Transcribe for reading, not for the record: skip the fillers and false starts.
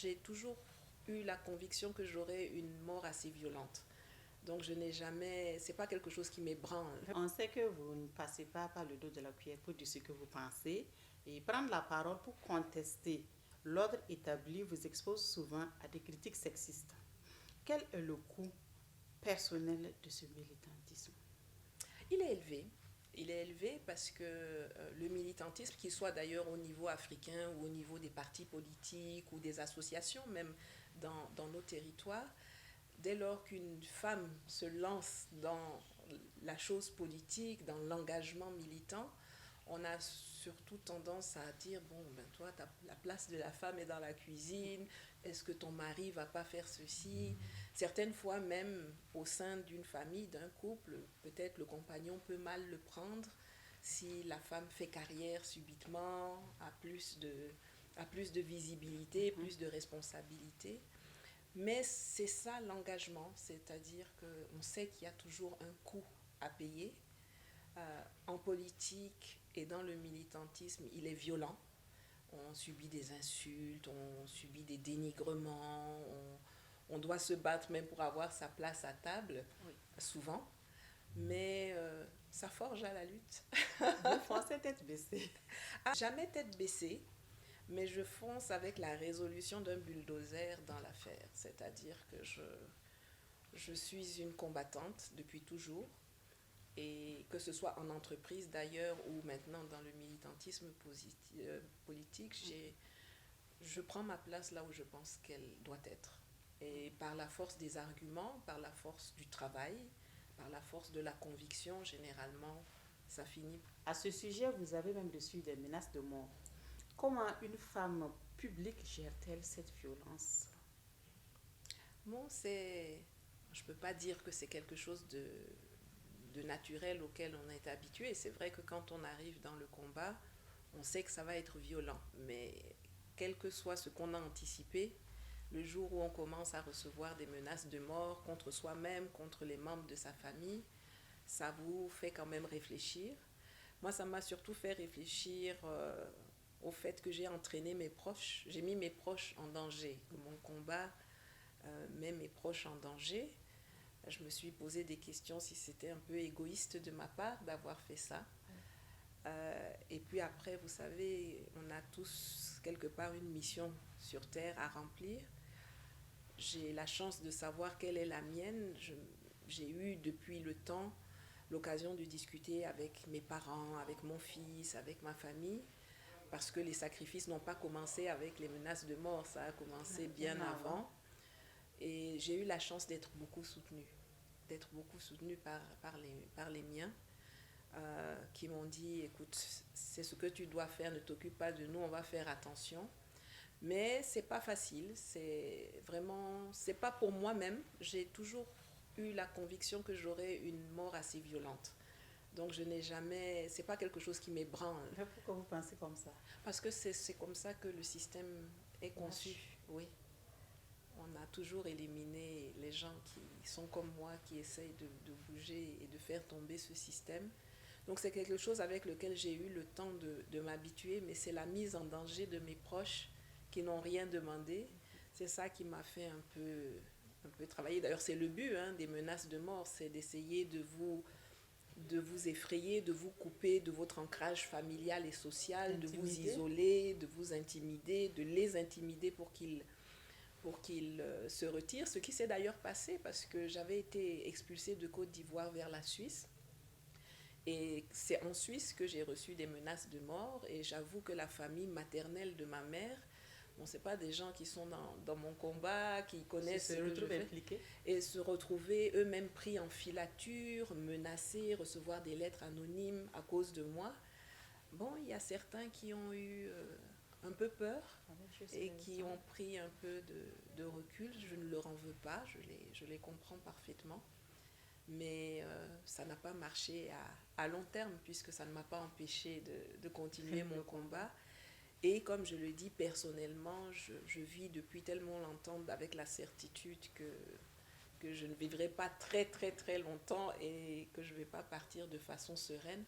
j'ai toujours eu la conviction que j'aurais une mort assez violente. Donc je n'ai jamais, c'est pas quelque chose qui m'ébranle. On sait que vous ne passez pas par le dos de la cuillère pour dire ce que vous pensez et prendre la parole pour contester l'ordre établi vous expose souvent à des critiques sexistes. Quel est le coût personnel de ce militantisme? Il est élevé. Il est élevé parce que le militantisme, qu'il soit d'ailleurs au niveau africain ou au niveau des partis politiques ou des associations, même dans nos territoires, dès lors qu'une femme se lance dans la chose politique, dans l'engagement militant, on a surtout tendance à dire, bon, ben toi, la place de la femme est dans la cuisine, est-ce que ton mari va pas faire ceci? Certaines fois même au sein d'une famille, d'un couple, peut-être le compagnon peut mal le prendre si la femme fait carrière subitement, a plus de visibilité, plus de responsabilité. Mais c'est ça l'engagement, c'est-à-dire qu'on sait qu'il y a toujours un coût à payer. En politique et dans le militantisme, il est violent. On subit des insultes, on subit des dénigrements, on doit se battre même pour avoir sa place à table, oui, souvent. Mais ça forge à la lutte. Vous foncez tête baissée? Jamais tête baissée, mais je fonce avec la résolution d'un bulldozer dans l'affaire. C'est-à-dire que je suis une combattante depuis toujours. Et que ce soit en entreprise d'ailleurs ou maintenant dans le militantisme politique, je prends ma place là où je pense qu'elle doit être. Et par la force des arguments, par la force du travail, par la force de la conviction, généralement, ça finit. À ce sujet, vous avez même reçu des menaces de mort. Comment une femme publique gère-t-elle cette violence? Bon, je ne peux pas dire que c'est quelque chose de naturel auquel on est habitué. C'est vrai que quand on arrive dans le combat, on sait que ça va être violent. Mais quel que soit ce qu'on a anticipé, le jour où on commence à recevoir des menaces de mort contre soi-même, contre les membres de sa famille, ça vous fait quand même réfléchir. Moi, ça m'a surtout fait réfléchir au fait que j'ai entraîné mes proches. J'ai mis mes proches en danger. Mon combat met mes proches en danger. Je me suis posé des questions si c'était un peu égoïste de ma part d'avoir fait ça. Et puis après, vous savez, on a tous quelque part une mission sur Terre à remplir. J'ai la chance de savoir quelle est la mienne. J'ai eu depuis le temps l'occasion de discuter avec mes parents, avec mon fils, avec ma famille, parce que les sacrifices n'ont pas commencé avec les menaces de mort, ça a commencé bien avant. Et j'ai eu la chance d'être beaucoup soutenue par les miens, qui m'ont dit, écoute, c'est ce que tu dois faire, ne t'occupe pas de nous, on va faire attention. Mais c'est pas facile, c'est pas pour moi-même. J'ai toujours eu la conviction que j'aurais une mort assez violente. Donc je n'ai jamais, c'est pas quelque chose qui m'ébranle. Mais pourquoi vous pensez comme ça? Parce que c'est comme ça que le système est conçu, oui. On a toujours éliminé les gens qui sont comme moi, qui essayent de bouger et de faire tomber ce système. Donc c'est quelque chose avec lequel j'ai eu le temps de m'habituer, mais c'est la mise en danger de mes proches qui n'ont rien demandé. C'est ça qui m'a fait un peu travailler. D'ailleurs, c'est le but des menaces de mort, c'est d'essayer de vous effrayer, de vous couper de votre ancrage familial et social, de vous isoler, de vous intimider, de les intimider pour qu'ils se retirent. Ce qui s'est d'ailleurs passé parce que j'avais été expulsée de Côte d'Ivoire vers la Suisse. Et c'est en Suisse que j'ai reçu des menaces de mort. Et j'avoue que la famille maternelle de ma mère, bon, c'est pas des gens qui sont dans mon combat, qui connaissent ce que je fais. Et se retrouver eux-mêmes pris en filature, menacés, recevoir des lettres anonymes à cause de moi. Bon, il y a certains qui ont eu un peu peur et qui ont pris un peu de recul. Je ne leur en veux pas, je les comprends parfaitement. Mais ça n'a pas marché à long terme puisque ça ne m'a pas empêché de continuer mon combat. Et comme je le dis personnellement, je vis depuis tellement longtemps avec la certitude que je ne vivrai pas très très très longtemps et que je ne vais pas partir de façon sereine.